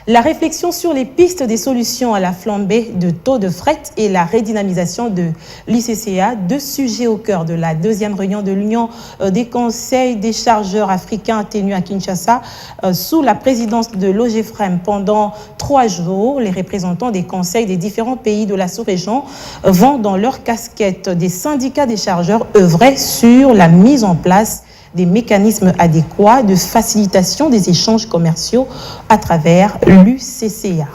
La réflexion sur les pistes des solutions à la flambée de taux de fret et la redynamisation de l'ICCA, deux sujets au cœur de la deuxième réunion de l'Union des conseils des chargeurs africains tenue à Kinshasa sous la présidence de l'OGFREM. Pendant 3 jours, les représentants des conseils des différents pays de la sous-région vont dans leur casquette des syndicats des chargeurs œuvrer sur la mise en place des mécanismes adéquats de facilitation des échanges commerciaux à travers l'UCCA.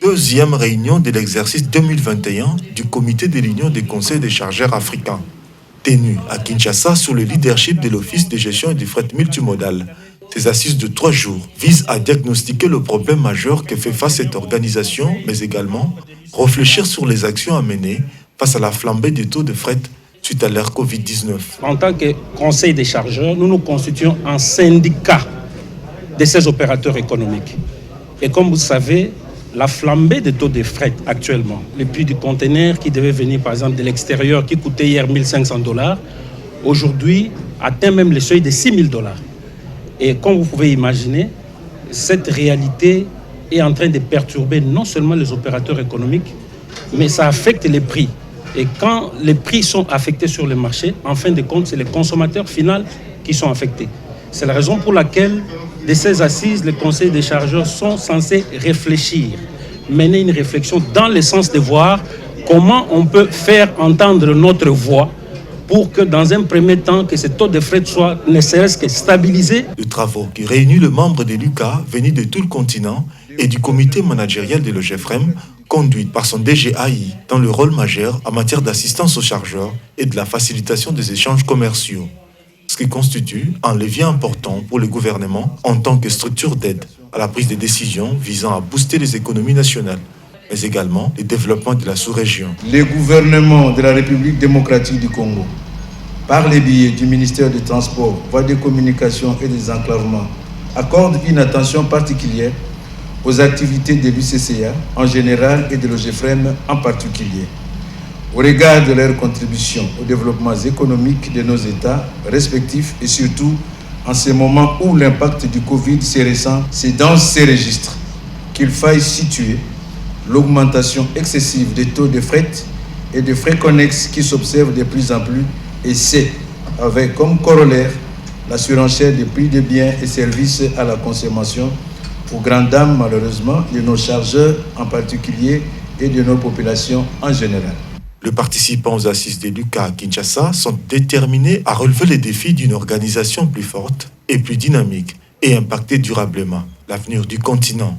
Deuxième réunion de l'exercice 2021 du comité de l'Union des conseils des chargeurs africains, tenue à Kinshasa sous le leadership de l'Office de gestion et du fret multimodal. Ces assises de 3 jours visent à diagnostiquer le problème majeur que fait face cette organisation, mais également réfléchir sur les actions à mener face à la flambée des taux de fret suite à l'ère Covid-19. En tant que conseil des chargeurs, nous nous constituons en syndicat de ces opérateurs économiques. Et comme vous savez, la flambée des taux de fret actuellement, le prix du conteneur qui devait venir par exemple de l'extérieur, qui coûtait hier $1 500, aujourd'hui atteint même le seuil de $6 000. Et comme vous pouvez imaginer, cette réalité est en train de perturber non seulement les opérateurs économiques, mais ça affecte les prix. Et quand les prix sont affectés sur le marché, en fin de compte, c'est les consommateurs finaux qui sont affectés. C'est la raison pour laquelle, de ces assises, les conseils des chargeurs sont censés réfléchir, mener une réflexion dans le sens de voir comment on peut faire entendre notre voix pour que, dans un premier temps, que ce taux de fret soit ne serait-ce que stabilisé. Le travaux qui réunit le membre de l'UCA venus de tout le continent et du comité managérial de l'OGFREM, conduit par son DGAI dans le rôle majeur en matière d'assistance aux chargeurs et de la facilitation des échanges commerciaux, ce qui constitue un levier important pour le gouvernement en tant que structure d'aide à la prise de décisions visant à booster les économies nationales, mais également le développement de la sous-région. Le gouvernement de la République démocratique du Congo, par les biais du ministère des Transports, Voies de communication et des enclavements, accorde une attention particulière aux activités de l'UCCA en général et de l'OGFREM en particulier, au regard de leur contribution aux développements économiques de nos États respectifs et surtout en ces moments où l'impact du Covid se ressent. C'est dans ces registres qu'il faille situer l'augmentation excessive des taux de fret et de frais connexes qui s'observent de plus en plus, et c'est avec comme corollaire la surenchère des prix des biens et services à la consommation aux grandes dames, malheureusement, de nos chargeurs en particulier et de nos populations en général. Les participants aux assises de l'UCA à Kinshasa sont déterminés à relever les défis d'une organisation plus forte et plus dynamique et impacter durablement l'avenir du continent.